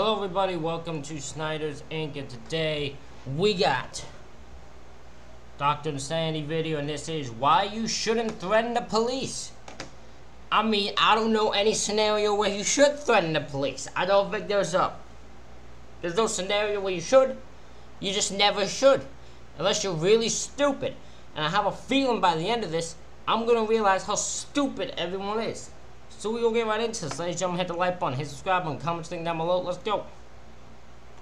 Hello everybody, welcome to Snyder's Inc. And today we got Dr. Insanity video, and this is why you shouldn't threaten the police. I mean, I don't know any scenario where you should threaten the police. I don't think there's no scenario where you should. You just never should. Unless you're really stupid. And I have a feeling by the end of this, I'm gonna realize how stupid everyone is. So we're gonna get right into this. Ladies and gentlemen, hit the like button, hit subscribe button, comment thing down below. Let's go.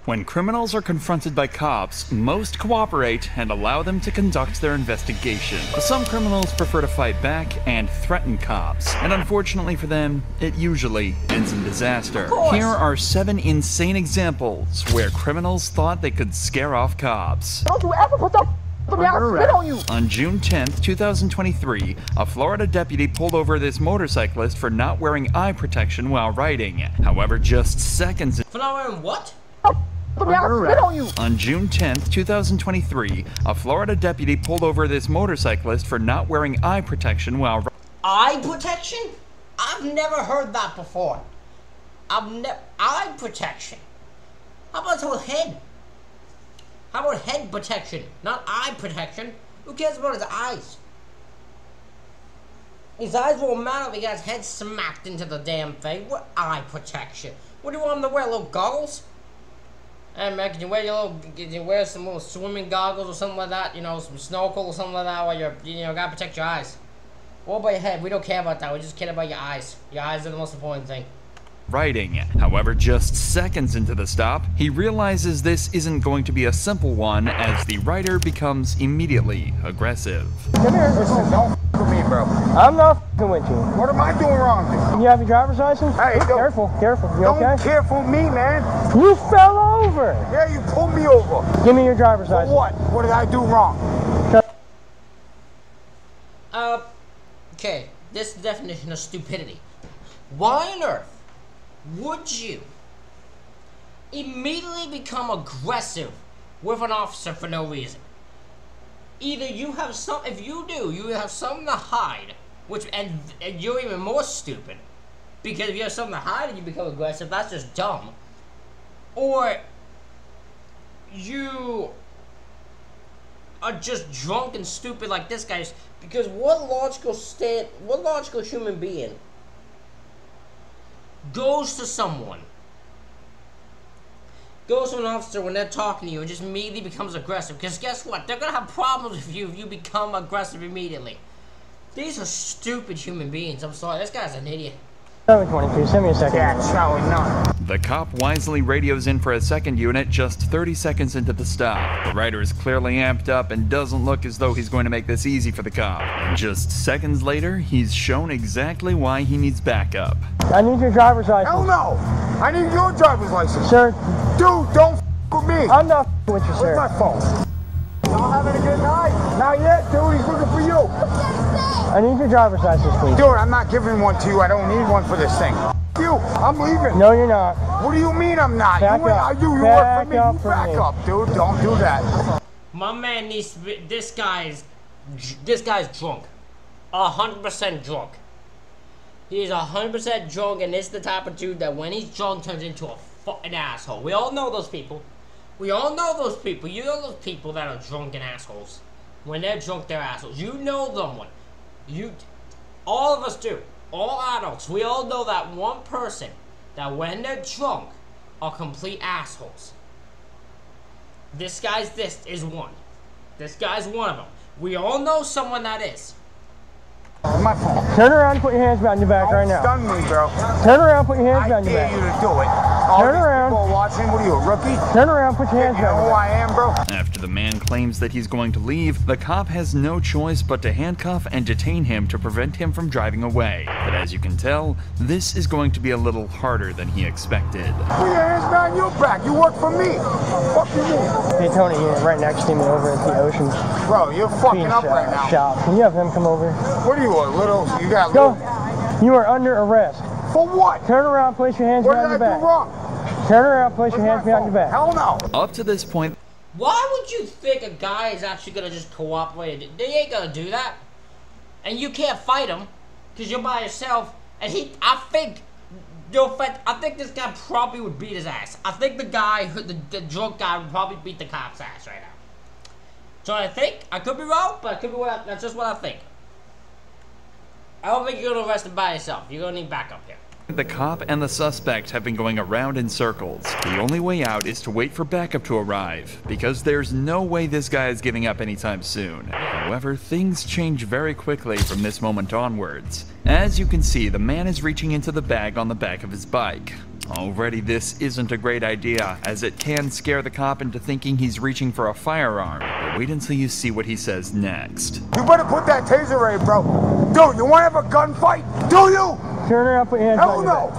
When criminals are confronted by cops, most cooperate and allow them to conduct their investigation. But some criminals prefer to fight back and threaten cops. And unfortunately for them, it usually ends in disaster. Here are 7 insane examples where criminals thought they could scare off cops. Don't you ever put the spit on you. On June 10th, 2023, a Florida deputy pulled over this motorcyclist for not wearing eye protection while riding. However, just seconds... For not wearing what? Spit on you. On June 10th, 2023, a Florida deputy pulled over this motorcyclist for not wearing eye protection while... Eye protection? I've never heard that before. Eye protection? How about his head? How about head protection, not eye protection? Who cares about his eyes? His eyes won't matter if he got his head smacked into the damn thing. What eye protection? What do you want him to wear, little goggles? Hey man, can you wear some little swimming goggles or something like that? You know, some snorkel or something like that while you're, gotta protect your eyes. What about your head? We don't care about that, we just care about your eyes. Your eyes are the most important thing. Riding. However, just seconds into the stop, he realizes this isn't going to be a simple one as the rider becomes immediately aggressive. Come here. Listen, don't f*** with me, bro. I'm not f***ing with you. What am I doing wrong? Can you have your driver's license? Hey, careful. You don't okay? careful me, man. You fell over. Yeah, you pulled me over. Give me your driver's For license. what? What did I do wrong? Okay, this is the definition of stupidity. Why on earth would you immediately become aggressive with an officer for no reason? Either you have if you do, you have something to hide, and you're even more stupid, because if you have something to hide and you become aggressive, that's just dumb. Or you are just drunk and stupid like this guy is, because what logical human being goes to an officer when they're talking to you and just immediately becomes aggressive? Because guess what? They're gonna have problems with you if you become aggressive immediately. These are stupid human beings. I'm sorry, this guy's an idiot. 722, send me a second. Yeah, showing none. The cop wisely radios in for a second unit just 30 seconds into the stop. The rider is clearly amped up and doesn't look as though he's going to make this easy for the cop. And just seconds later, he's shown exactly why he needs backup. I need your driver's license. Hell no. I need your driver's license. Sir. Dude, don't f*** with me. I'm not f***ing with you, sir. Where's my phone? Y'all having a good night? Not yet, dude. He's looking for you. I need your driver's license, please. Dude, I'm not giving one to you. I don't need one for this thing. You, I'm leaving. No, you're not. What do you mean I'm not? Back you up. You Back work for me. up You for back me. up, dude. Don't do that. My man needs to be, this guy's drunk. 100% drunk. He's 100% drunk, and this is the type of dude that when he's drunk turns into a fucking asshole. We all know those people. You know those people that are drunken assholes. When they're drunk, they're assholes. You know them one. All of us do. All adults. We all know that one person that when they're drunk are complete assholes. This is one. This guy's one of them. We all know someone that is. My phone. Turn around and put your hands behind your back right now. Stun me, bro. Turn around and put your hands behind your I back. dare you to do it. All Turn these around. people watching. What are you, a rookie? Turn around and put your hands You know behind who your I back. am, bro? After the man claims that he's going to leave, the cop has no choice but to handcuff and detain him to prevent him from driving away. But as you can tell, this is going to be a little harder than he expected. Put your hands behind your back. You work for me. Fuck you mean? Hey, Tony, you're right next to me over at the ocean. Bro, you're fucking Bean up right now. shop. Can you have him come over? What are you, a little? You got Go. little. You are under arrest. For what? Turn around, place your hands What behind did your I do back. wrong? Turn around, place your hands Where's my behind your phone? back. Hell no. Up to this point, Why would you think a guy is actually gonna just cooperate? They ain't gonna do that. And you can't fight him because you're by yourself. And I think Yo, I think this guy probably would beat his ass. I think the guy, the drunk guy, would probably beat the cop's ass right now. So I think, I could be wrong, but it could be that's just what I think. I don't think you're gonna arrest him by yourself. You're gonna need backup here. The cop and the suspect have been going around in circles. The only way out is to wait for backup to arrive, because there's no way this guy is giving up anytime soon. However, things change very quickly from this moment onwards. As you can see, the man is reaching into the bag on the back of his bike. Already this isn't a great idea, as it can scare the cop into thinking he's reaching for a firearm. But wait until you see what he says next. You better put that taser away, bro. Dude, you want to have a gunfight? Do you? Turn around, put your hands Hell no.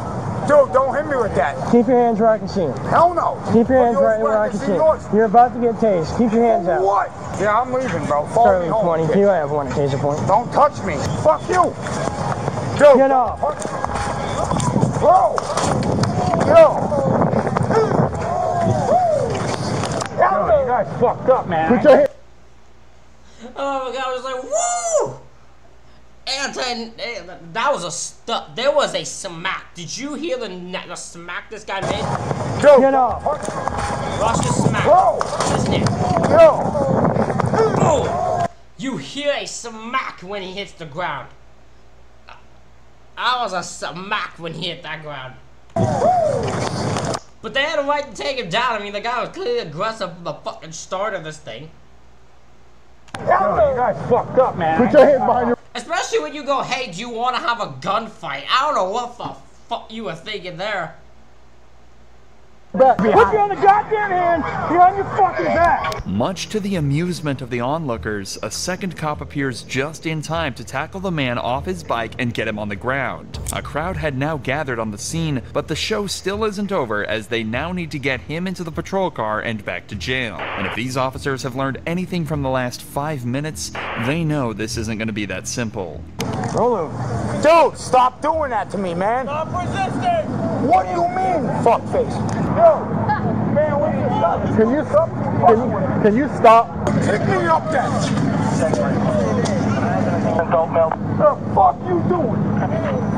Dude, don't hit me with that. Keep your hands where I can see them. Hell no. Keep your hands right where I can see them. You're about to get tased. Keep your hands out. What? Yeah, I'm leaving, bro. Follow me home. 20. You have one at taser point. Don't touch me. Fuck you. Dude. Get off. Bro. Yo. Yo, you guys fucked up, man. Put your hands. Oh my god, I was like, woo! That was a stuff. There was a smack. Did you hear the smack this guy made? Dude. Get off. Watch the smack. Bro. Listen here. Yo. Boom! You hear a smack when he hits the ground. That was a smack when he hit that ground. But they had a right to take him down. I mean, the guy was clearly aggressive from the fucking start of this thing. Yo, you guys fucked up, man. Put your hands behind your... Especially when you go, hey, do you want to have a gunfight? I don't know what the fuck you were thinking there. back. Put you on the goddamn hand behind your fucking back. Much to the amusement of the onlookers, a second cop appears just in time to tackle the man off his bike and get him on the ground. A crowd had now gathered on the scene, but the show still isn't over as they now need to get him into the patrol car and back to jail. And if these officers have learned anything from the last 5 minutes, they know this isn't going to be that simple. Roll him. Dude, stop doing that to me, man. Stop resisting. What do you mean, fuckface? Yo, man, what are you stop? Can you stop? Can you stop? Pick me up then. Don't melt. What the fuck you doing?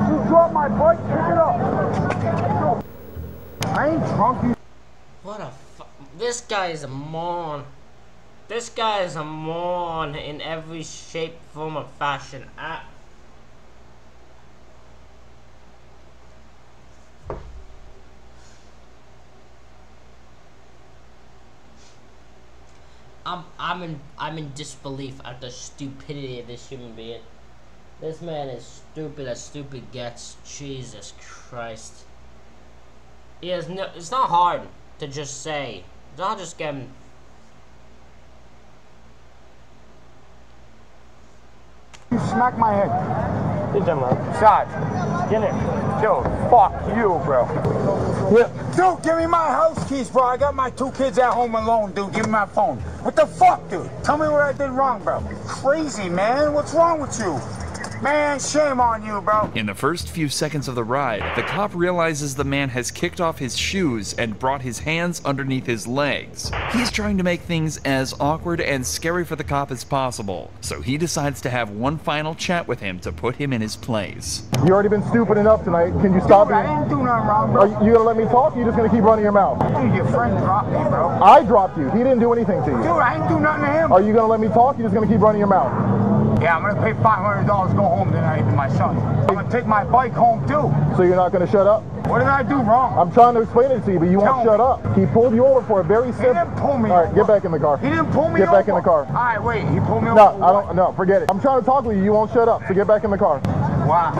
You drop my bike, pick it up. I ain't drunk, you. What a this guy is a moron. This guy is a moron in every shape, form, or fashion. I'm in disbelief at the stupidity of this human being. This man is stupid as stupid gets. Jesus Christ. He has no. It's not hard to just say. I'll just get him. You smack my head. Good job, man. Shot. Get in. Yo, fuck you, bro. Yep. Dude, give me my house keys, bro. I got my 2 kids at home alone, dude. Give me my phone. What the fuck, dude? Tell me what I did wrong, bro. Crazy, man. What's wrong with you? Man, shame on you, bro. In the first few seconds of the ride, the cop realizes the man has kicked off his shoes and brought his hands underneath his legs. He's trying to make things as awkward and scary for the cop as possible, so he decides to have one final chat with him to put him in his place. You already been stupid enough tonight. Can you stop Dude, it? I didn't do nothing wrong, bro. Are you gonna let me talk? Or you just gonna keep running your mouth? Dude, your friend dropped me, bro. I dropped you. He didn't do anything to you. Dude, I didn't do nothing to him. Are you gonna let me talk? Or you just gonna keep running your mouth? Yeah, I'm gonna pay $500 to go home tonight to my son. I'm gonna take my bike home, too. So you're not gonna shut up? What did I do wrong? I'm trying to explain it to you, but you won't shut up. He pulled you over for a very simple... He didn't pull me All right, over. get back in the car. He didn't pull me over. Get back in the car. All right, wait. He pulled me over. No, I don't. No, forget it. I'm trying to talk with you. You won't shut up. So get back in the car. Wow.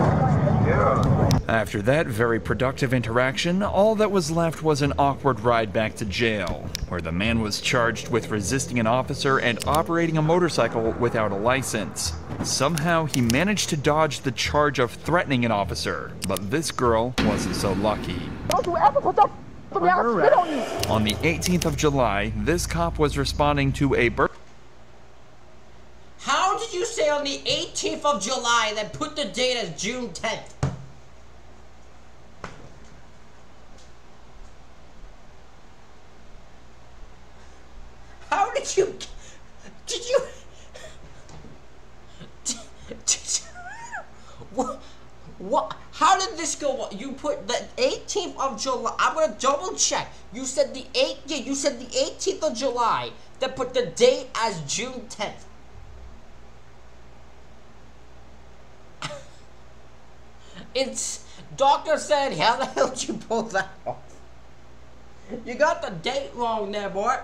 Yeah. After that very productive interaction, all that was left was an awkward ride back to jail, where the man was charged with resisting an officer and operating a motorcycle without a license. Somehow, he managed to dodge the charge of threatening an officer, but this girl wasn't so lucky. Don't you ever put the me out, spit on you. On the 18th of July, this cop was responding to a How did you say on the 18th of July and then put the date as June 10th? How did you... Did you... What? How How did this go? You put the 18th of July. I'm gonna double check. You said the 8th. Yeah, you said the 18th of July. Then put the date as June 10th. It's doctor said, how the hell did you pull that off? You got the date wrong there, boy.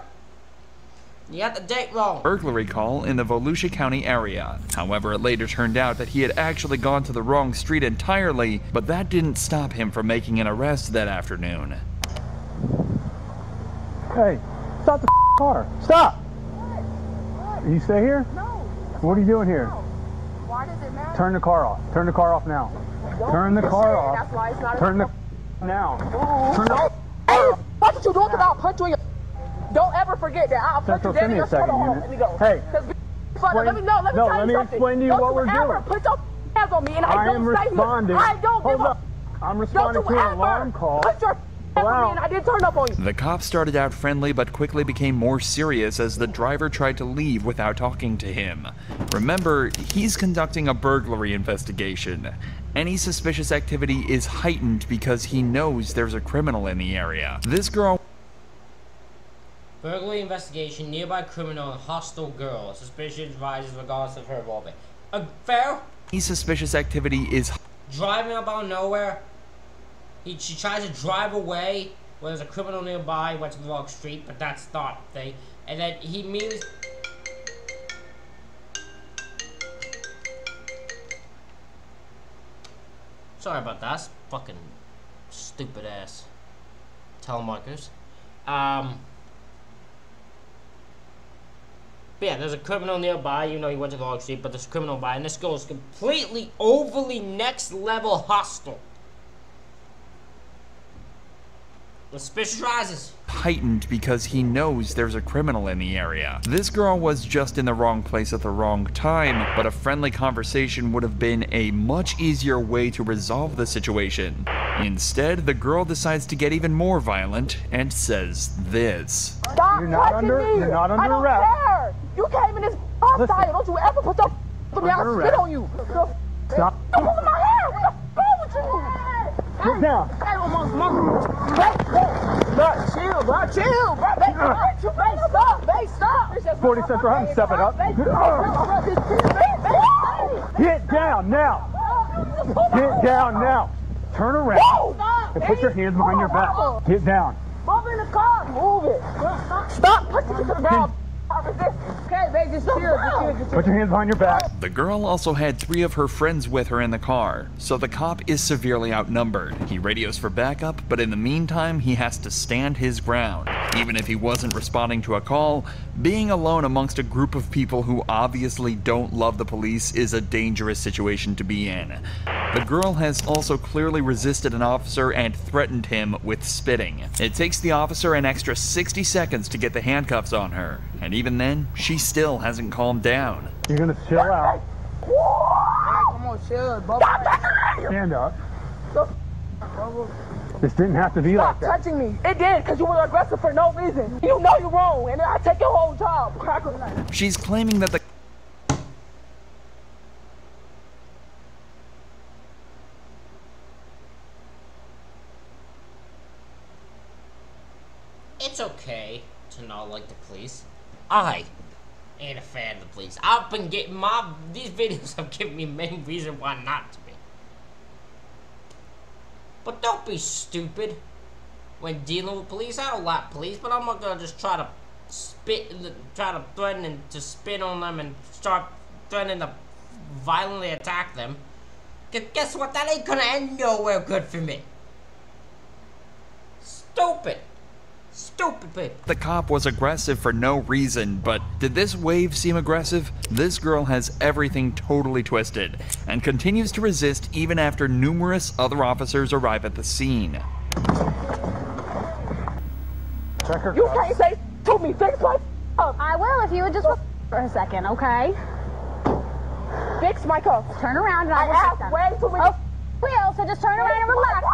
You got the date wrong. Burglary call in the Volusia County area. However, it later turned out that he had actually gone to the wrong street entirely, but that didn't stop him from making an arrest that afternoon. Hey, stop the car. Stop! You stay here? No. What are you doing here? Why does it matter? Turn the car off. Turn the car off now. Turn the car off. That's why it's not Turn the now. Turn the Hey, watch what you doing, because I'll punch you in your... Don't ever forget that. I'll punch you Central, dead in give me your a second, shoulder. unit. Let me go. Hey. Let me tell you something. explain to you what we're Don't you ever doing. put your hands on me, and I am don't stay here. responding. I don't give Hold up. up. I'm Don't responding you to an ever alarm call. put your hands on me, and I didn't turn up on you. The cops started out friendly but quickly became more serious as the driver tried to leave without talking to him. Remember, he's conducting a burglary investigation. Any suspicious activity is heightened because he knows there's a criminal in the area. This girl... Burglary investigation, nearby criminal and hostile girl. Suspicion rises regardless of her involvement. Fair? Any suspicious activity is... Driving up out of nowhere. She tries to drive away when there's a criminal nearby, went to the wrong street, but that's not the thing. And then he immediately... Sorry about that. That's fucking stupid ass telemarketers. But yeah, there's a criminal nearby. You know, he went to the wrong street, but there's a criminal by, and this girl is completely overly next level hostile. Suspicious rises. Heightened because he knows there's a criminal in the area. This girl was just in the wrong place at the wrong time, but a friendly conversation would have been a much easier way to resolve the situation. Instead, the girl decides to get even more violent and says this. Stop You're not touching under- me. you're not under I don't arrest. care. You came in this hostile. Don't you ever put your on me. I'll Under spit arrest. on you. Stop. Don't move my hair. What's wrong with you? Get down. Hey, chill, bro. Chill, bro. Babe, stop. 40 Central, I'm step it up. Get down now. Get down now. Turn around and put your hands behind your back. Get down. Move in the car. Move it. Stop pushing me to the ground. Okay, babe, just chill. Put your hands behind your back. The girl also had 3 of her friends with her in the car, so the cop is severely outnumbered. He radios for backup, but in the meantime, he has to stand his ground. Even if he wasn't responding to a call, being alone amongst a group of people who obviously don't love the police is a dangerous situation to be in. The girl has also clearly resisted an officer and threatened him with spitting. It takes the officer an extra 60 seconds to get the handcuffs on her, and even then, she still hasn't calmed down. You're gonna chill out. Hey, come on, chill, bro. Stand up. This didn't have to be like Stop that. touching me. It did, because you were aggressive for no reason. You know you're wrong, and I take your whole job. Cracker. She's claiming that the It's okay to not like the police. I ain't a fan of the police. I've been getting these videos have given me main reason why not to be. But don't be stupid when dealing with police. I don't like police, but I'm not gonna just try to threaten and to spit on them and start threatening to violently attack them. 'Cause guess what? That ain't gonna end nowhere good for me. Stupid. Stupid people. The cop was aggressive for no reason, but did this wave seem aggressive? This girl has everything totally twisted and continues to resist even after numerous other officers arrive at the scene. Check her You cuffs. can't say to me, fix my up. I will if you would just for a second, okay? Fix my cuffs. Turn around and I I will fix asked them. way too many. Oh, will, so just turn around and relax for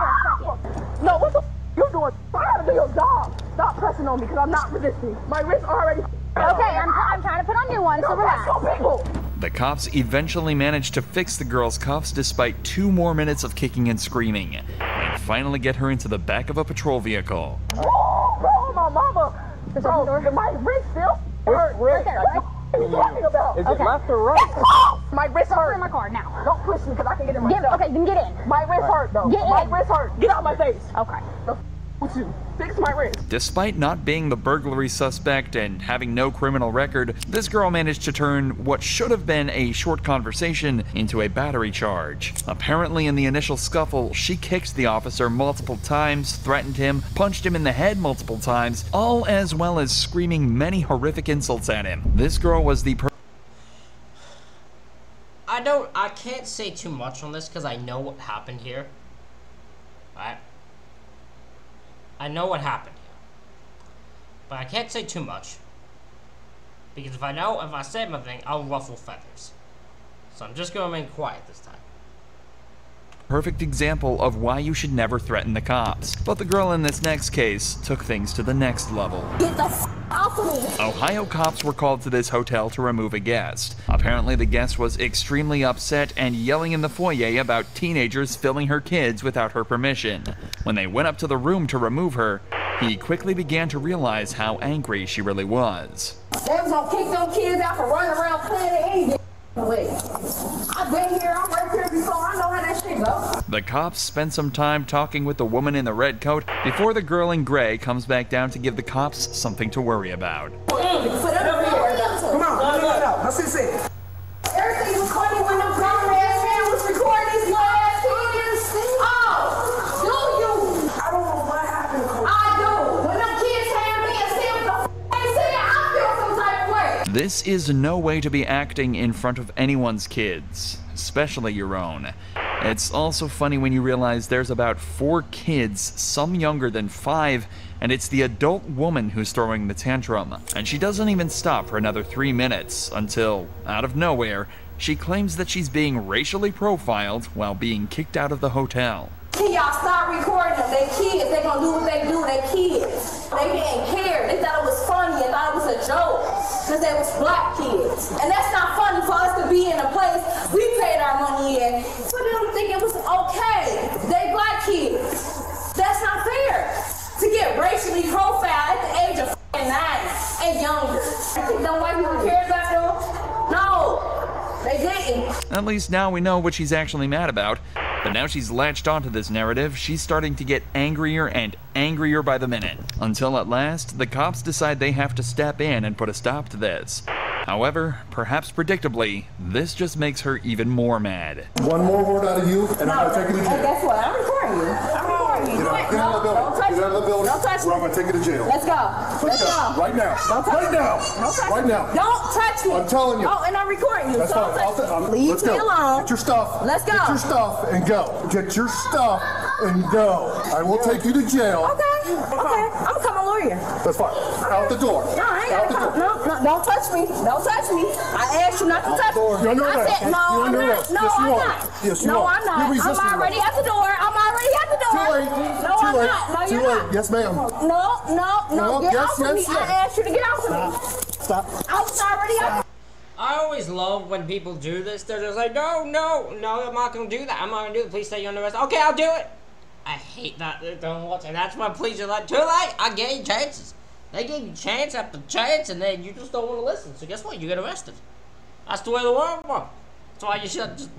a second. No, what the you doing? I gotta do your job. Stop pressing on me because I'm not resisting. My wrist already. Okay, I'm trying to put on new ones, so Don't press relax. on people. The cops eventually managed to fix the girl's cuffs despite 2 more minutes of kicking and screaming, and finally get her into the back of a patrol vehicle. Bro, my mama. Bro, my wrist still hurt. What are you talking about? Is it left or right? My wrist hurt. in my car now. Don't push me because I can get in myself. Okay, then get in. My wrist hurt though. Get My in. wrist hurt. Get out my face. Okay. With you. Fix my wrist. Despite not being the burglary suspect and having no criminal record, this girl managed to turn what should have been a short conversation into a battery charge. Apparently in the initial scuffle, she kicked the officer multiple times, threatened him, punched him in the head multiple times, all as well as screaming many horrific insults at him. This girl was the I can't say too much on this because I know what happened here. Right? I know what happened here. But I can't say too much. Because if I say anything, I'll ruffle feathers. So I'm just going to remain quiet this time. perfect example of why you should never threaten the cops. But the girl in this next case took things to the next level. Get the off of me. Ohio cops were called to this hotel to remove a guest. Apparently the guest was extremely upset and yelling in the foyer about teenagers filming her kids without her permission. When they went up to the room to remove her, he quickly began to realize how angry she really was. They was gonna kick them kids out for running around playing any way. I've been here, I'm right here before, I know how that shit goes. The cops spent some time talking with the woman in the red coat before the girl in gray comes back down to give the cops something to worry about. Come on, let's see. Everything was funny when them grown ass man was recording these little ass kids. Oh, do you? I don't know what happened. I do. When them kids had me and said what the they said, I feel some type of way. This is no way to be acting in front of anyone's kids, especially your own. It's also funny when you realize there's about 4 kids, some younger than 5, and it's the adult woman who's throwing the tantrum. And she doesn't even stop for another 3 minutes until, out of nowhere, she claims that she's being racially profiled while being kicked out of the hotel. Can y'all stop recording them? They kids, they gonna do what they do, they kids. They didn't care, they thought it was funny and thought it was a joke, because they was black kids. And that's not funny for us to be in a place we paid our money in, for them to think it was okay. They black kids. That's not fair. To get racially profiled at the age of 9 and younger. I think them white people care about them? No, they didn't. At least now we know what she's actually mad about. But now she's latched onto this narrative, she's starting to get angrier and angrier by the minute. Until at last, the cops decide they have to step in and put a stop to this. However, perhaps predictably, this just makes her even more mad. One more word out of you, and I'm gonna take you to jail. Hey, guess what? I'm recording you. I'm recording you. Get out of the building. Don't touch Get out of the me. building. Don't touch Or I'm me. gonna take you to jail. Let's go. Let's go. Right now. Don't touch Right me. now. Don't touch Right me. now. Don't touch me. I'm telling you. Oh, and I'm recording you. That's so fine. don't touch me. Let's Leave go. me alone. Get your stuff. Let's go. Get your stuff and go. Get your stuff and go. I will take you to jail. Okay. Okay. I'm becoming a lawyer. That's fine. Out the door. No, I ain't Out gotta the come. door. No, don't touch me. Don't touch me. I asked you not to touch me. You're under I arrest. said, no, You're I'm under not. arrest. No, Yes, you I'm are. not. Yes, you no, are. I'm not. You're resisting I'm already arrest. at the door. I'm already at the door. Too late. No, Too I'm late. not. No, Too you're late. not. Yes, ma'am. No. Get yes, off of me. yes, yes. I asked you to get off of me. Stop. I was already up. I always love when people do this. They're just like, no, I'm not gonna do that. I'm not gonna do it. Please stay under arrest. Okay, I'll do it. I hate that. Don't watch, and that's why police are like, too late. I gave you chances. They gave you chance after chance, and then you just don't want to listen. So guess what? You get arrested. That's the way the world works. That's why you should just.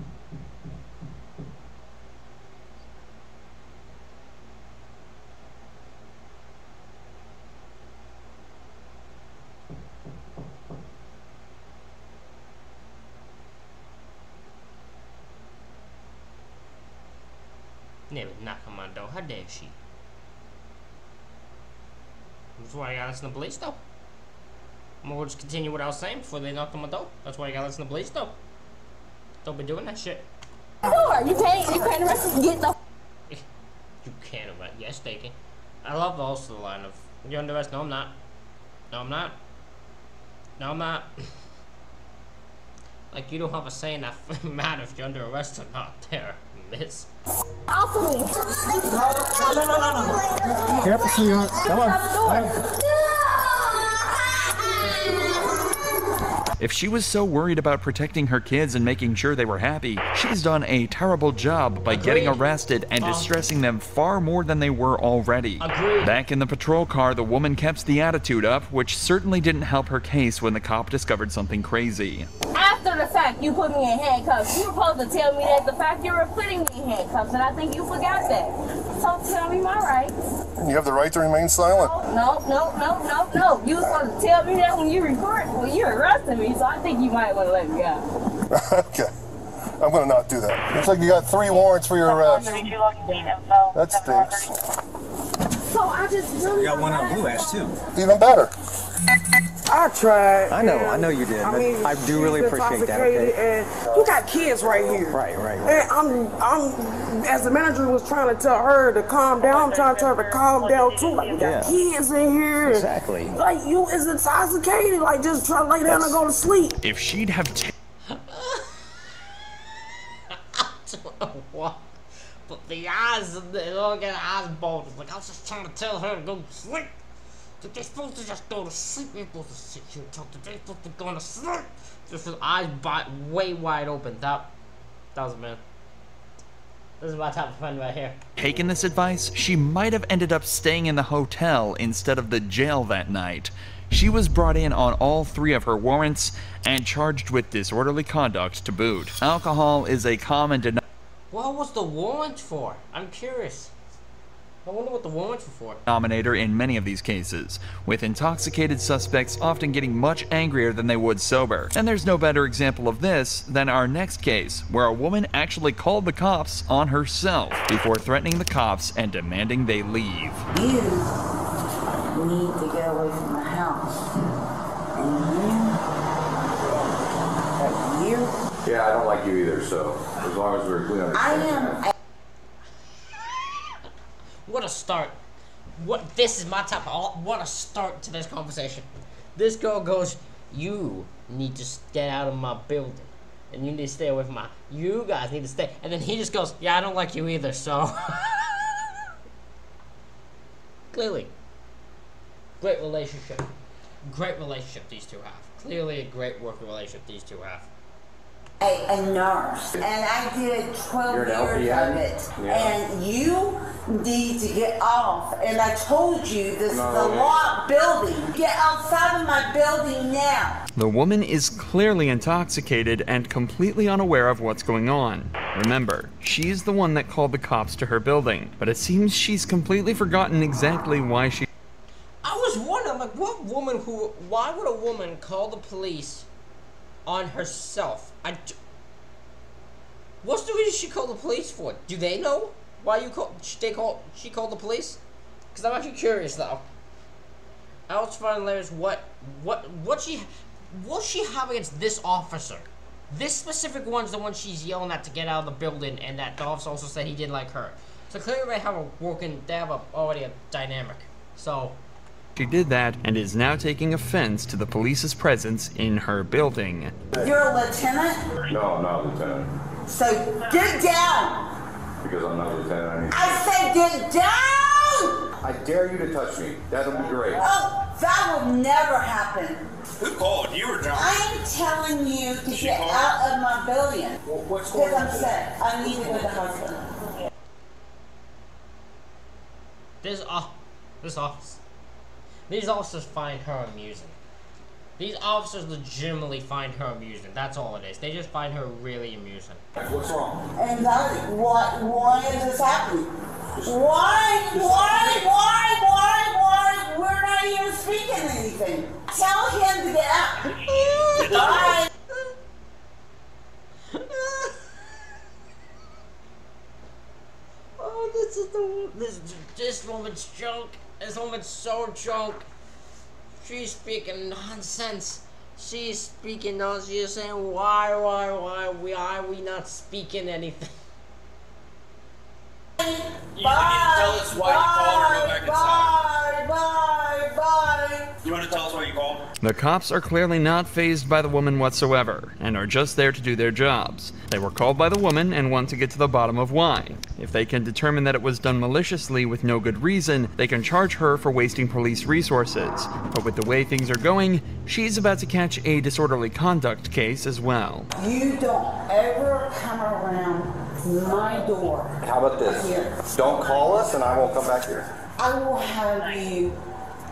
Never knock on my door. How dare she? That's why I gotta listen to police, though. I'm gonna just continue what I was saying before they knocked on my door. That's why you gotta listen to police, though. Don't be doing that shit. Door. You can't arrest me. Get the. You can't arrest. Yes, they can. I love also the line of, you're under arrest. No, I'm not. No, I'm not. No, I'm not. Like, you don't have a say in that matter if you're under arrest or not. There, miss. Off of me. Careful, sweetheart. Come on. Out the door. If she was so worried about protecting her kids and making sure they were happy, she's done a terrible job by getting arrested and distressing them far more than they were already. Agreed. Back in the patrol car, the woman kept the attitude up, which certainly didn't help her case when the cop discovered something crazy. After the fact, you put me in handcuffs. You were supposed to tell me that the fact you were putting me in handcuffs, and I think you forgot that. So tell me my rights. You have the right to remain silent. No. You were supposed to tell me that when you arrested me, so I think you might want to let me go. Okay. I'm gonna not do that. Looks like you got 3 warrants for your arrest. That stinks. So I just really got one on Blue Ash too. Even better. I tried. I know you did. But I do really appreciate that. Okay. And you got kids right here. Right. And I'm as the manager was trying to tell her to calm down, I'm trying to tell her to calm down too. Like, you got kids in here. Exactly. Like, you is intoxicated. Like, just try to lay down and go to sleep. If she'd have I don't know what, but the eyes, they all get eyes bulges. Like, I was just trying to tell her to go to sleep. That they're supposed to just go to sleep. They're supposed to sit here and talk. They're supposed to go to sleep. Just with eyes way wide open. That was a man. This is my type of friend right here. taken this advice, she might have ended up staying in the hotel instead of the jail that night. She was brought in on all 3 of her warrants and charged with disorderly conduct to boot. Alcohol is a common denominator. What was the warrant for? I'm curious. I wonder what the warrants were for. Denominator in many of these cases, with intoxicated suspects often getting much angrier than they would sober. And there's no better example of this than our next case, where a woman actually called the cops on herself before threatening the cops and demanding they leave. You need to get away from the house. And you? Yeah, I don't like you either, so as long as we understand. I am. What a start. This is my type of, what a start to this conversation. This girl goes, you need to get out of my building. And you need to stay away from you guys need to stay. And then he just goes, yeah, I don't like you either, so. Clearly. Great relationship. Great relationship these two have. Clearly a great working relationship these two have. A nurse, and I did 12 years of it. Yeah. And you need to get off. And I told you this is a locked building. Get outside of my building now. The woman is clearly intoxicated and completely unaware of what's going on. Remember, she's the one that called the cops to her building, but it seems she's completely forgotten exactly why she. I was wondering, like, why would a woman call the police on herself? What's the reason she called the police for? Do they know why she called the police? Because I'm actually curious though. I was finding hilarious what she have against this officer? This specific one's the one she's yelling at to get out of the building, and that the officer also said he didn't like her. So clearly they have already a dynamic. So she did that and is now taking offense to the police's presence in her building. You're a lieutenant? No, I'm not a lieutenant. So get down! Because I'm not a lieutenant. I said get down! I dare you to touch me. That'll be great. Oh, that will never happen. Who called? You or John? I'm telling you to get out of my building. Well, what's going on? Because I'm sick. I need to go to the hospital. These officers find her amusing. These officers legitimately find her amusing. That's all it is. They just find her really amusing. What's wrong? And why is this happening? Why? We're not even speaking anything. Tell him to get out. Bye. Oh, this woman's drunk. This woman's so drunk. She's speaking nonsense. She's speaking nonsense. She's saying, why are we not speaking anything? You need to tell us why you called or go back inside. Bye. You want to tell us why you called? The cops are clearly not fazed by the woman whatsoever, and are just there to do their jobs. They were called by the woman and want to get to the bottom of why. If they can determine that it was done maliciously with no good reason, they can charge her for wasting police resources. But with the way things are going, she's about to catch a disorderly conduct case as well. You don't ever come around my door. How about this? Here. Don't call us and I won't come back here. I will have you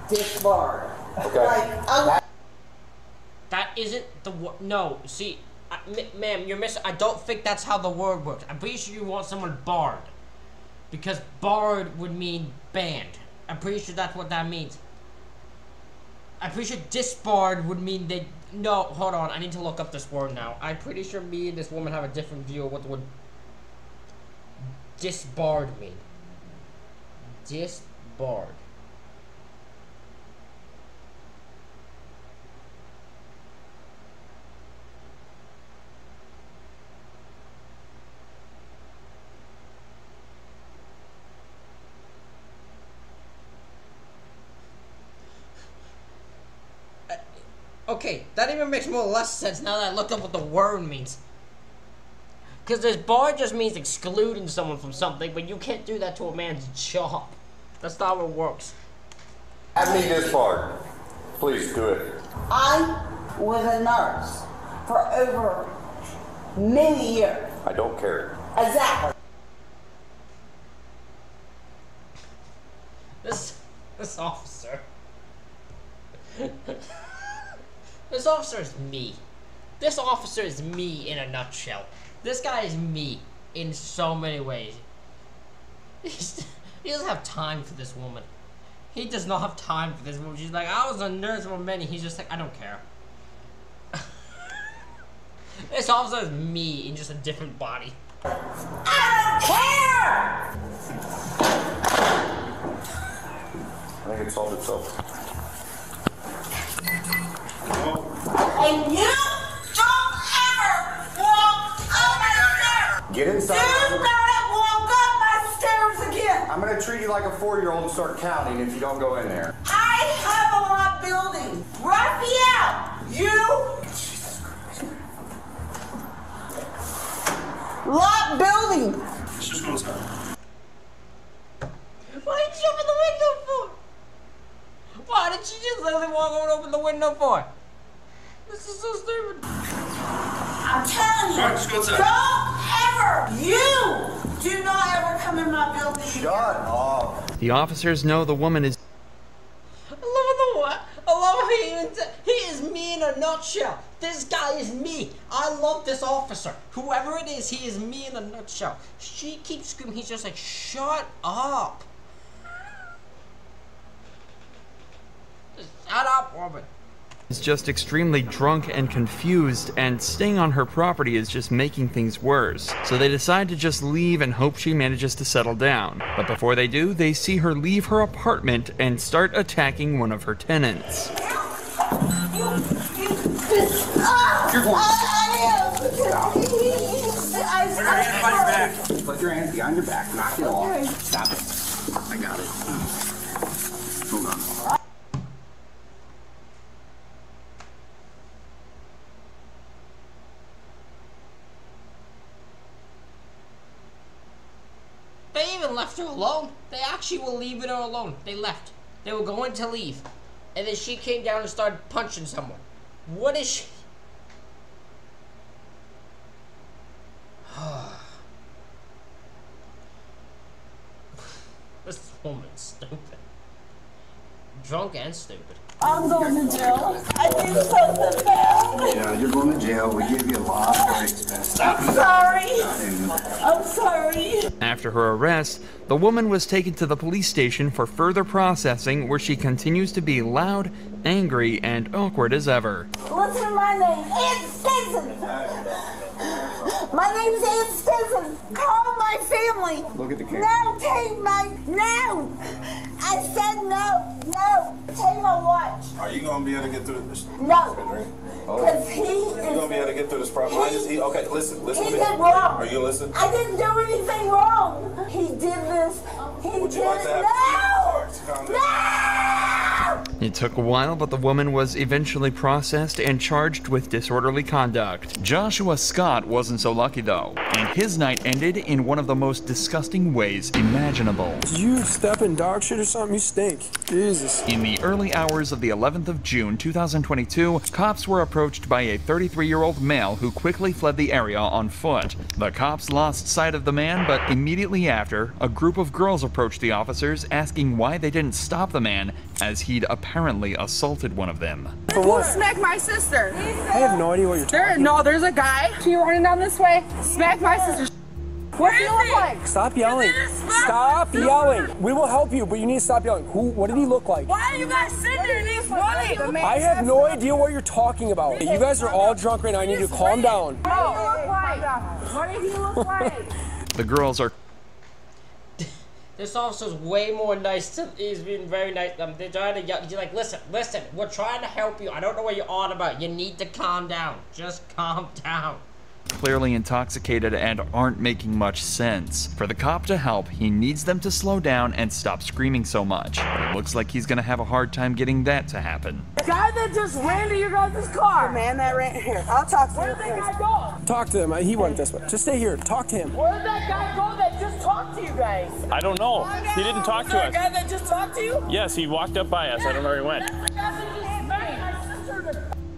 disbarred. Okay. That isn't the word. No, see, ma'am, you're missing. I don't think that's how the word works. I'm pretty sure you want someone barred. Because barred would mean banned. I'm pretty sure that's what that means. I'm pretty sure disbarred would mean they... No, hold on. I need to look up this word now. I'm pretty sure me and this woman have a different view of what the word disbarred mean. Disbarred. Okay, that even makes more or less sense now that I looked up what the word means. Because this bar just means excluding someone from something, but you can't do that to a man's job. That's not how it works. Have me disbarred. Please do it. I was a nurse for over many years. I don't care. Exactly. This officer. This officer is me. This officer is me in a nutshell. This guy is me in so many ways. He doesn't have time for this woman. He does not have time for this woman. She's like, I was a nurse for many. He's just like, I don't care. This officer is me in just a different body. I don't care! I think it solved itself. And you don't ever walk up my stairs! Get inside. Do not walk up my stairs again! I'm gonna treat you like a 4-year-old and start counting if you don't go in there. I have a lot building. Raphael, you... Lot building. Let's just go inside. Why did you open the window for? Why did she just literally walk over and open the window for? This is so stupid. I'm telling you, All right, just go inside. don't ever, you do not ever come in my building. Shut up. The officers know the woman is... I love how he is me in a nutshell. This guy is me. I love this officer. Whoever it is, he is me in a nutshell. She keeps screaming. He's just like, shut up. Just shut up, woman. is just extremely drunk and confused, and staying on her property is just making things worse. So they decide to just leave and hope she manages to settle down. But before they do, they see her leave her apartment and start attacking one of her tenants. Put your hands behind your back. Knock it off. Stop it. I got it. Hold on. They even left her alone. They actually were leaving her alone. They left. They were going to leave. And then she came down and started punching someone. What is she? This woman's stupid. Drunk and stupid. I'm going to jail. I did something bad. Yeah, you're going to jail. We give you a lot of expense. I'm sorry. I'm sorry. After her arrest, the woman was taken to the police station for further processing, where she continues to be loud, angry, and awkward as ever. Listen to my name. Aunt Stinson. My name's Aunt Stinson. Call my family. Look at the camera. No, take my... No. I said no. No. Take my watch. Are you going to be able to get through this? No. Oh. Because he is... You're going to be able to get through this problem. Okay, listen to He me. did wrong. Are you listening? I didn't do anything wrong. He did this. He Would did you like to it. have No. calm down? No. It took a while, but the woman was eventually processed and charged with disorderly conduct. Joshua Scott wasn't so lucky though, and his night ended in one of the most disgusting ways imaginable. Did you step in dog shit or something? You stink. Jesus. In the early hours of the 11th of June 2022, cops were approached by a 33-year-old male who quickly fled the area on foot. The cops lost sight of the man, but immediately after, a group of girls approached the officers asking why they didn't stop the man, as he'd apparently assaulted one of them. For what? Who smacked my sister? I have no idea what you're talking about. No, there's a guy. He running down this way. Smacked my sister. What do you look like? Stop yelling. Stop yelling. We will help you, but you need to stop yelling. What did he look like? Why are you guys sitting there and he's running? I have no idea what you're talking about. You guys are all drunk right now. I need you to calm down. What did he look like? The girls are... This officer's way more nice. He's been very nice. They're trying to yell. He's like, listen, we're trying to help you. I don't know what you're on about. You need to calm down. Just calm down. Clearly intoxicated and aren't making much sense. For the cop to help, he needs them to slow down and stop screaming so much. But it looks like he's gonna have a hard time getting that to happen. The guy that just ran to your guys' car. The man that ran here. I'll talk to him. Where did that guy go? Talk to him. He went this way. Just stay here. Talk to him. Where did that guy go that just talked to you guys? I don't know. He didn't talk to us. The guy that just talked to you? Yes, he walked up by us. I don't know where he went. That's the guy that just smacked my sister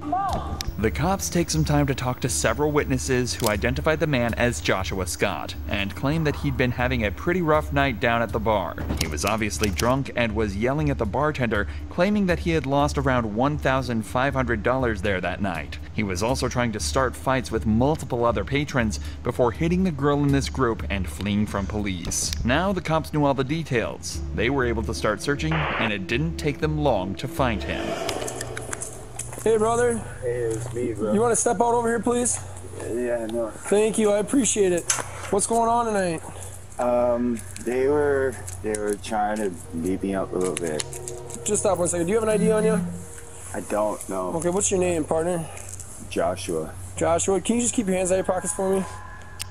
to mom. The cops take some time to talk to several witnesses who identified the man as Joshua Scott and claim that he'd been having a pretty rough night down at the bar. He was obviously drunk and was yelling at the bartender, claiming that he had lost around $1,500 there that night. He was also trying to start fights with multiple other patrons before hitting the girl in this group and fleeing from police. Now the cops knew all the details. They were able to start searching, and it didn't take them long to find him. Hey, brother. Hey, it's me, bro. You want to step out over here, please? Yeah, no. Thank you. I appreciate it. What's going on tonight? They were trying to beat me up a little bit. Just stop 1 second. Do you have an ID on you? I don't know. Okay, what's your name, partner? Joshua. Joshua, can you just keep your hands out of your pockets for me?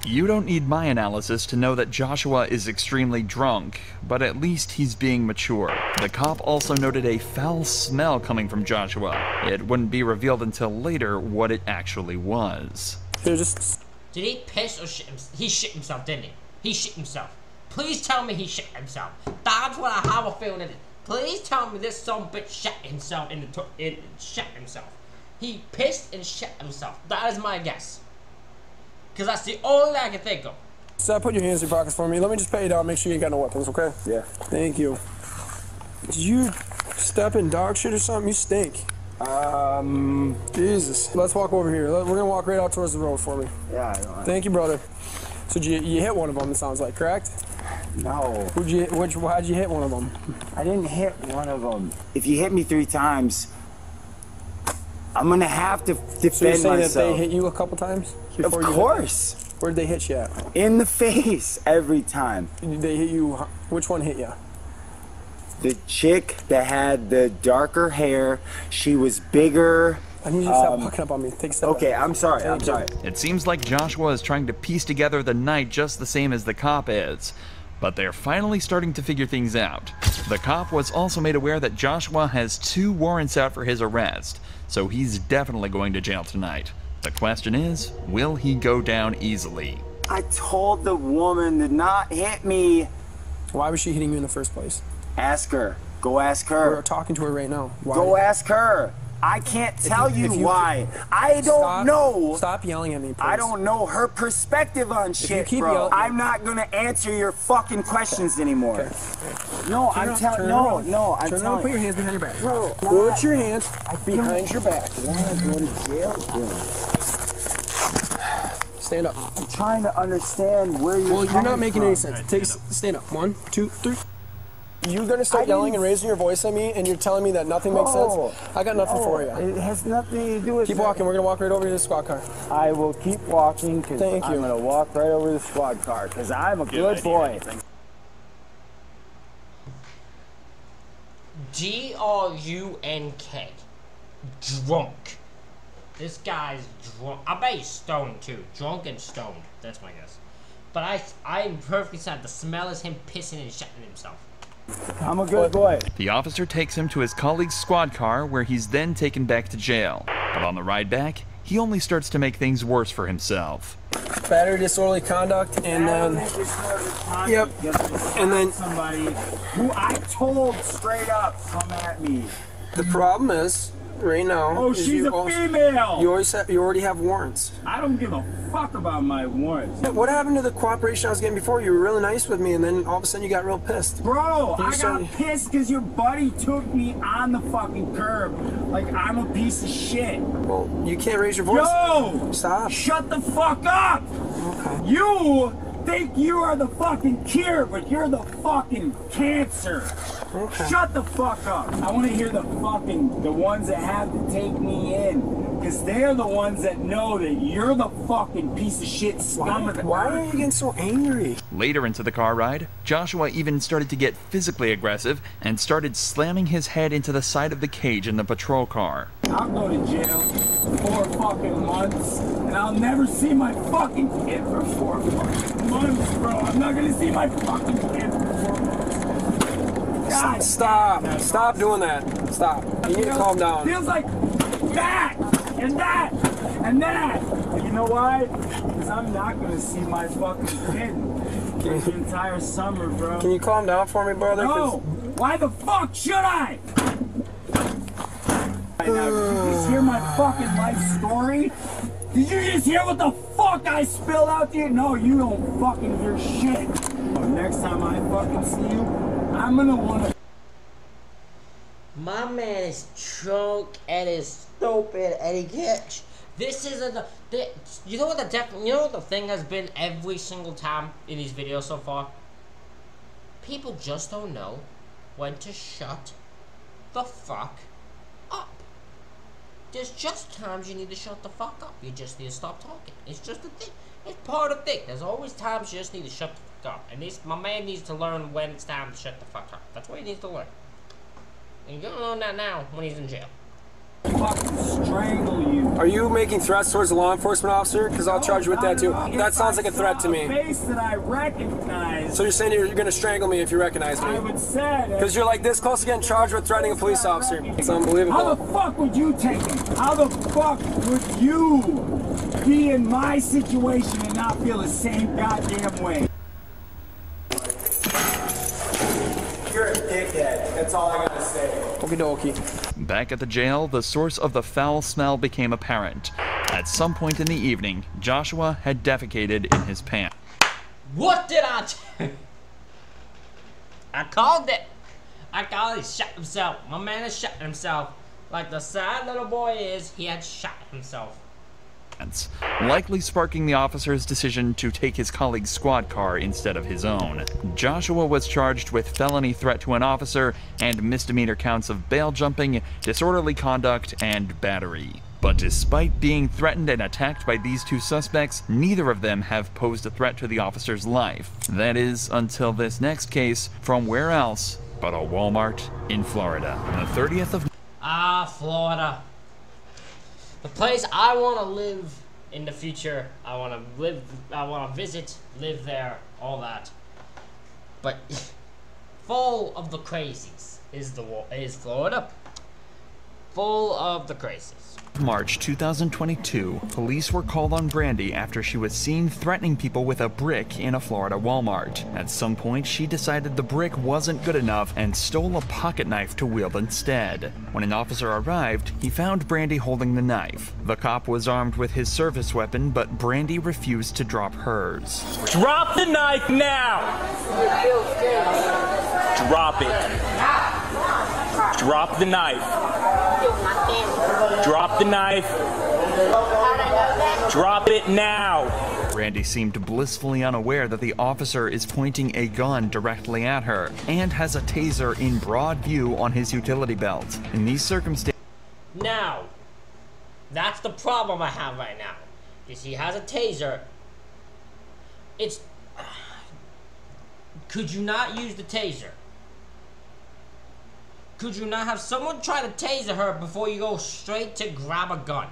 You don't need my analysis to know that Joshua is extremely drunk, but at least he's being mature. The cop also noted a foul smell coming from Joshua. It wouldn't be revealed until later what it actually was. Did he piss or shit himself? He shit himself, didn't he? He shit himself. Please tell me he shit himself. That's what I have a feeling it is. Please tell me this son bitch shit himself shit himself. He pissed and shit himself. That is my guess. Because that's the only thing I can think of. So put your hands in your pockets for me. Let me just pay you down. Make sure you ain't got no weapons, okay? Yeah. Thank you. Did you step in dog shit or something? You stink. Jesus. Let's walk over here. We're gonna walk right out towards the road for me. Yeah, I know. Thank you, brother. So you hit one of them, it sounds like, correct? No. How'd you hit one of them? I didn't hit one of them. If you hit me 3 times, I'm gonna have to defend so you're saying myself. That they hit you a couple times? Of course. Where'd they hit you at? In the face every time. They hit you. Which one hit you? The chick that had the darker hair. She was bigger. I need you to stop fucking up on me. Take a step Okay, back. I'm sorry. I'm sorry. It seems like Joshua is trying to piece together the night just the same as the cop is. But they're finally starting to figure things out. The cop was also made aware that Joshua has 2 warrants out for his arrest, so he's definitely going to jail tonight. The question is, will he go down easily? I told the woman to not hit me. Why was she hitting you in the first place? Ask her. Go ask her. We're talking to her right now. Why? Go ask her. I can't tell you why. I don't know. Stop yelling at me, please. I don't know her perspective on shit, bro. I'm not gonna answer your fucking questions anymore. Okay. No, I'm telling. No, I'm telling. telling. Put your hands behind your back. Bro, put your hands behind your back. I want to go to jail. Stand up. I'm trying to understand where you're. Well, you're not making any sense. Stand up. 1, 2, 3. You're gonna start yelling and raising your voice at me, and you're telling me that nothing makes sense? I got nothing for you. It has nothing to do with. Keep walking. We're gonna walk right over to the squad car. I will keep walking because Thank you. I'm gonna walk right over to the squad car because I'm a good boy. Drunk. Drunk. This guy's drunk. I bet he's stoned too. Drunk and stoned. That's my guess. But I'm perfectly sad. The smell is him pissing and shitting himself. I'm a good boy. The officer takes him to his colleague's squad car, where he's then taken back to jail. But on the ride back, he only starts to make things worse for himself. Battery, disorderly conduct, and then... Yep. And then... Somebody who I told straight up, come at me. The problem is, right now... Oh, she's a female! You already have warrants. I don't give a fuck about my warrants. What happened to the cooperation I was getting before? You were really nice with me, and then all of a sudden you got real pissed. Bro, I got pissed because your buddy took me on the fucking curb like I'm a piece of shit. Well, you can't raise your voice. Yo! Stop. Shut the fuck up! Okay. You think you are the fucking cure, but you're the fucking cancer. Okay. Shut the fuck up. I want to hear the ones that have to take me in. Because they're the ones that know that you're the fucking piece of shit scum of the earth. Why are you getting so angry? Later into the car ride, Joshua even started to get physically aggressive and started slamming his head into the side of the cage in the patrol car. I'll go to jail for 4 fucking months, and I'll never see my fucking kid for 4 fucking months, bro. I'm not gonna see my fucking kid for 4 months. God, Stop doing that. Stop. You need to calm down. Feels like that, and that, and that. And you know why? Because I'm not gonna see my fucking kid for the entire summer, bro. Can you calm down for me, brother? No. Why the fuck should I? Now, did you just hear my fucking life story? Did you just hear what the fuck I spilled out to you? No, you don't fucking hear shit. Next time I fucking see you, I'm gonna wanna... My man is drunk and is stupid and he gets... This isn't the... You know what the thing has been every single time in these videos so far? People just don't know when to shut the fuck up. There's just times you need to shut the fuck up. You just need to stop talking. It's just a thing. It's part of the thing. There's always times you just need to shut the fuck up. And my man needs to learn when it's time to shut the fuck up. That's what he needs to learn. And you're gonna learn that now when he's in jail. Fucking strangle you. Are you making threats towards a law enforcement officer? Because I'll charge you with that too. That sounds like a threat to me. Face that I recognize. So you're saying you're going to strangle me if you recognize me? I would say. Because you're like this close to getting charged with threatening a police officer. It's unbelievable. How the fuck would you take it? How the fuck would you be in my situation and not feel the same goddamn way? You're a dickhead. That's all I gotta say. Okie dokie. Back at the jail, the source of the foul smell became apparent. At some point in the evening, Joshua had defecated in his pants. What did I do? I called it. I called it. Shot himself. My man has shot himself. Like the sad little boy is, he had shot himself. Likely sparking the officer's decision to take his colleague's squad car instead of his own. Joshua was charged with felony threat to an officer and misdemeanor counts of bail jumping, disorderly conduct, and battery. But despite being threatened and attacked by these two suspects, neither of them have posed a threat to the officer's life. That is, until this next case, from where else but a Walmart in Florida. On the 30th of... Florida. The place I want to live in the future. I want to visit, live there, all that. But full of the crazies is Florida. Full of the crazies. March 2022, police were called on Brandy after she was seen threatening people with a brick in a Florida Walmart. At some point, she decided the brick wasn't good enough and stole a pocket knife to wield instead. When an officer arrived, he found Brandy holding the knife. The cop was armed with his service weapon, but Brandy refused to drop hers. Drop the knife now! Drop it. Drop the knife. Drop the knife. Drop it now. Brandy seemed blissfully unaware that the officer is pointing a gun directly at her and has a taser in broad view on his utility belt. In these circumstances... Now, that's the problem I have right now. Is he has a taser. It's... Could you not use the taser? Could you not have someone try to taser her before you go straight to grab a gun?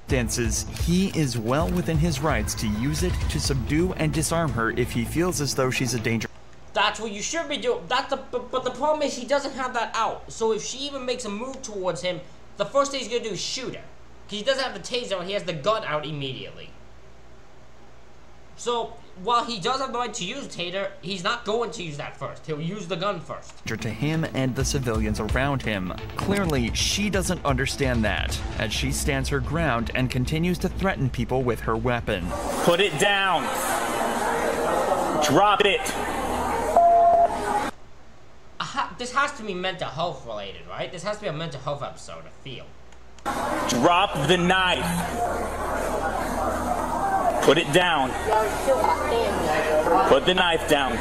He is well within his rights to use it to subdue and disarm her if he feels as though she's a danger. That's what you should be doing. But the problem is he doesn't have that out. So if she even makes a move towards him, the first thing he's gonna do is shoot her. Because he doesn't have the taser, he has the gun out immediately. So while he does have the right to use taser, he's not going to use that first. He'll use the gun first. To him and the civilians around him. Clearly, she doesn't understand that, as she stands her ground and continues to threaten people with her weapon. Put it down. Drop it. This has to be mental health related, right? This has to be a mental health episode, I feel. Drop the knife. Put it down. Put the knife down.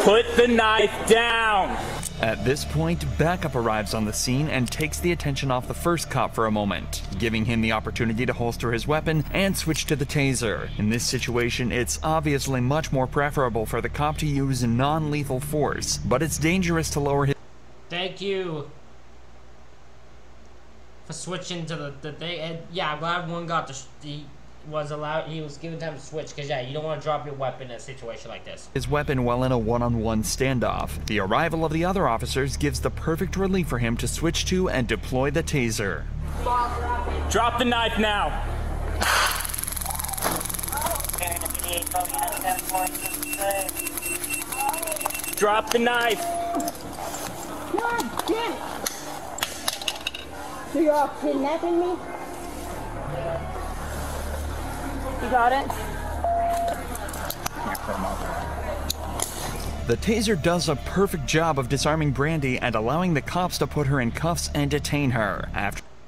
Put the knife down. At this point, backup arrives on the scene and takes the attention off the first cop for a moment, giving him the opportunity to holster his weapon and switch to the taser. In this situation, it's obviously much more preferable for the cop to use non-lethal force, but it's dangerous to lower his... Thank you for switching to the thing. And yeah, I'm glad one got he was given time to switch, because yeah, you don't want to drop your weapon in a situation like this. His weapon while in a one-on-one standoff. The arrival of the other officers gives the perfect relief for him to switch to and deploy the taser. Drop the knife now. Drop the knife. God damn it! So you're all kidnapping me? You got it? The taser does a perfect job of disarming Brandy and allowing the cops to put her in cuffs and detain her.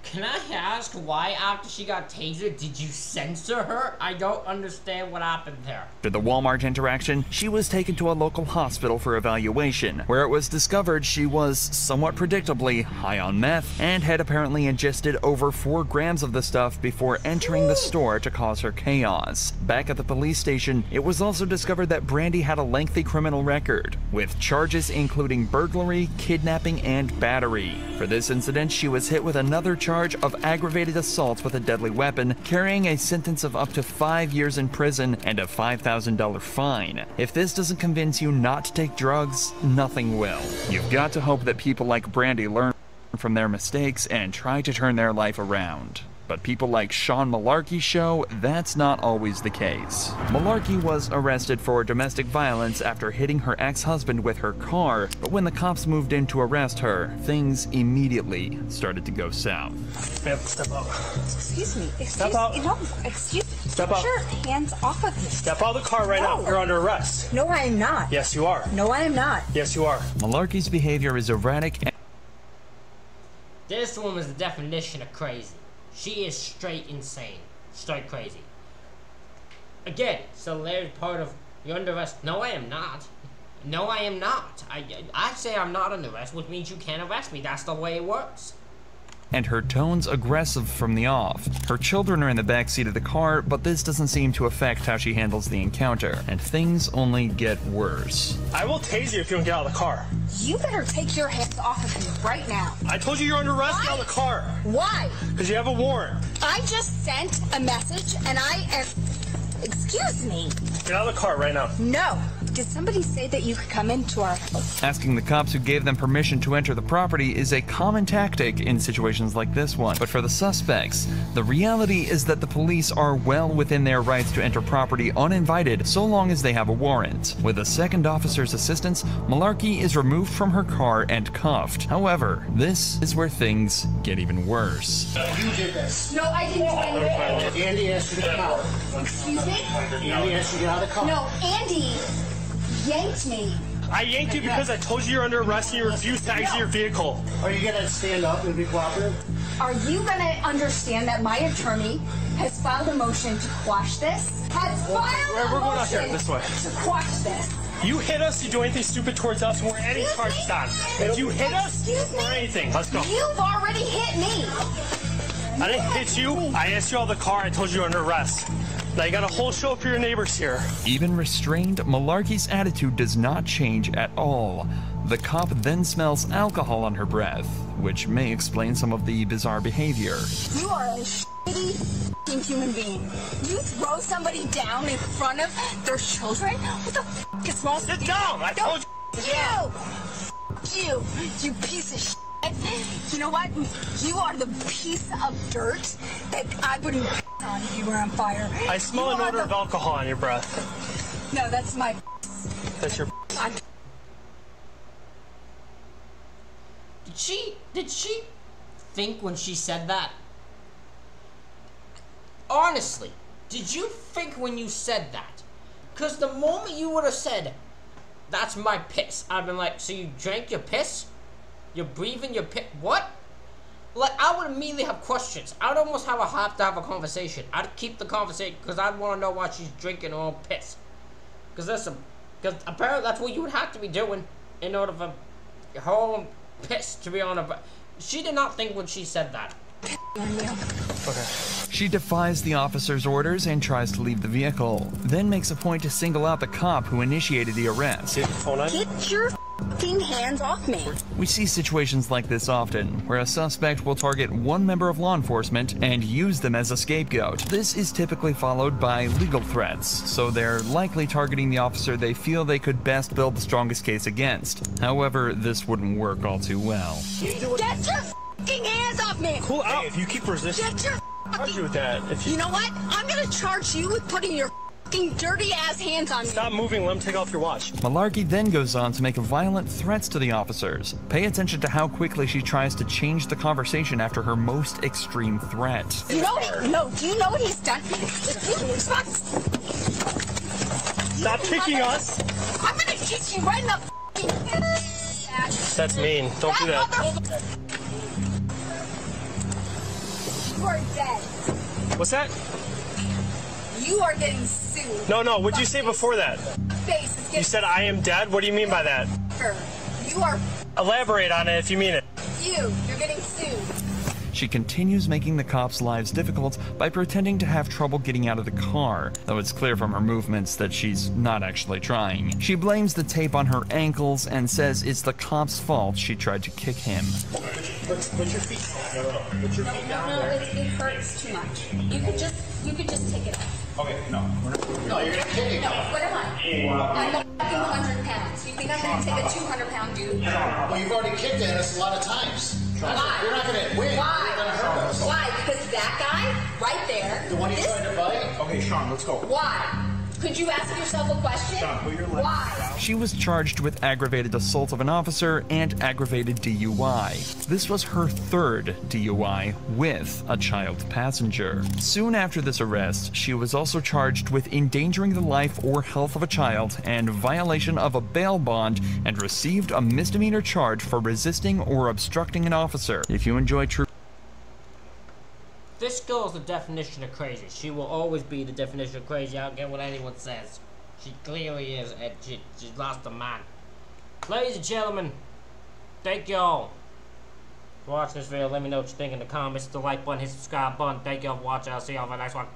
Can I ask why after she got tasered did you censor her? I don't understand what happened there. After the Walmart interaction, she was taken to a local hospital for evaluation, where it was discovered she was, somewhat predictably, high on meth and had apparently ingested over 4 grams of the stuff before entering the store to cause her chaos. Back at the police station, it was also discovered that Brandy had a lengthy criminal record, with charges including burglary, kidnapping, and battery. For this incident, she was hit with another charge of aggravated assault with a deadly weapon, carrying a sentence of up to 5 years in prison and a $5,000 fine. If this doesn't convince you not to take drugs, nothing will. You've got to hope that people like Brandy learn from their mistakes and try to turn their life around. But people like Sean Malarkey show that's not always the case. Malarkey was arrested for domestic violence after hitting her ex-husband with her car, but when the cops moved in to arrest her, things immediately started to go south. Ma'am, step up. Excuse me. Step out. No, excuse me. Step out. Sure, hands off of me. Step out of the car right now. You're under arrest. No, I am not. Yes, you are. No, I am not. Yes, you are. Malarkey's behavior is erratic and... This woman's the definition of crazy. She is straight insane. Straight crazy. Again, so there's part of you're under arrest. No, I am not. No, I am not. I say I'm not under arrest, which means you can't arrest me. That's the way it works. And her tone's aggressive from the off. Her children are in the backseat of the car, but this doesn't seem to affect how she handles the encounter, and things only get worse. I will tase you if you don't get out of the car. You better take your hands off of me right now. I told you you're under arrest. Get out of the car. Why? Because you have a warrant. I just sent a message and I am... Excuse me. Get out of the car right now. No. Did somebody say that you could come into our house? Asking the cops who gave them permission to enter the property is a common tactic in situations like this one. But for the suspects, the reality is that the police are well within their rights to enter property uninvited so long as they have a warrant. With a second officer's assistance, Malarkey is removed from her car and cuffed. However, this is where things get even worse. You did this. No, I didn't do anything. Andy asked you to come out. Excuse me? Andy asked you to get out of the car. No, Andy yanked me. I yanked you because I told you you're under arrest and you refused to exit your vehicle. Are you gonna stand up and be cooperative? Are you gonna understand that my attorney has filed a motion to quash this? We're going out here, this way. To quash this. You hit us, you do anything stupid towards us, and we're any charges on. If you hit us, or anything, let's go. You've already hit me. I didn't hit you. I asked you out of the car. I told you you're under arrest. Now you got a whole show for your neighbors here. Even restrained, Malarkey's attitude does not change at all. The cop then smells alcohol on her breath, which may explain some of the bizarre behavior. You are a shitty f***ing human being. You throw somebody down in front of their children? What the f*** is wrong with you? Sit down! I told you! You piece of shit. You know what? You are the piece of dirt that I wouldn't on if you were on fire. I smell an odor of alcohol on your breath. No, that's my. That's your. Did she think when she said that? Honestly, did you think when you said that? Because the moment you would have said, that's my piss, I've been like, so you drank your piss? You're breathing your piss? What? Like, I would immediately have questions. I'd almost have to have a conversation. I'd keep the conversation because I'd want to know why she's drinking her own piss. Because apparently that's what you would have to be doing in order for your whole piss to be on her. She did not think when she said that. Okay. She defies the officer's orders and tries to leave the vehicle, then makes a point to single out the cop who initiated the arrest. Get your f***ing hands off me. We see situations like this often, where a suspect will target one member of law enforcement and use them as a scapegoat. This is typically followed by legal threats, so they're likely targeting the officer they feel they could best build the strongest case against. However, this wouldn't work all too well. Get your f***ing hands off me! Cool out. Hey, if you keep resisting, get your charge you with that. You know what? I'm gonna charge you with putting your f***ing dirty ass hands on me. Stop moving, let him take off your watch. Malarkey then goes on to make violent threats to the officers. Pay attention to how quickly she tries to change the conversation after her most extreme threat. You know do you know what he's done? Stop kicking us! I'm gonna kick you right in the f***ing. That's mean. Don't do that. You are dead. What's that? You are getting sued. No, what'd you say before that? You said I am dead? What do you mean by that? You are. Elaborate on it if you mean it. You're getting sued. She continues making the cops' lives difficult by pretending to have trouble getting out of the car, though it's clear from her movements that she's not actually trying. She blames the tape on her ankles and says it's the cop's fault she tried to kick him. Put your feet down. No. Put your feet down there. It hurts too much. You could just take it off. Okay, no. No, you're gonna kick it. No, what am I? I'm 100 pounds. You think I'm gonna take a 200-pound dude? Well, you've already kicked at us a lot of times. Why? You're not gonna win. Why? You're gonna hurt us. Why? Because that guy right there. The one he's trying to fight? Okay, Sean, let's go. Why? Could you ask yourself a question? Sean, put your leg. Why? She was charged with aggravated assault of an officer and aggravated DUI. This was her third DUI with a child passenger. Soon after this arrest, she was also charged with endangering the life or health of a child and violation of a bail bond and received a misdemeanor charge for resisting or obstructing an officer. If you enjoy true This girl is the definition of crazy. She will always be the definition of crazy. I don't care what anyone says. She clearly is, and she lost her mind. Ladies and gentlemen, thank y'all for watching this video. Let me know what you think in the comments. Hit the like button, hit the subscribe button. Thank y'all for watching. I'll see y'all for the next one.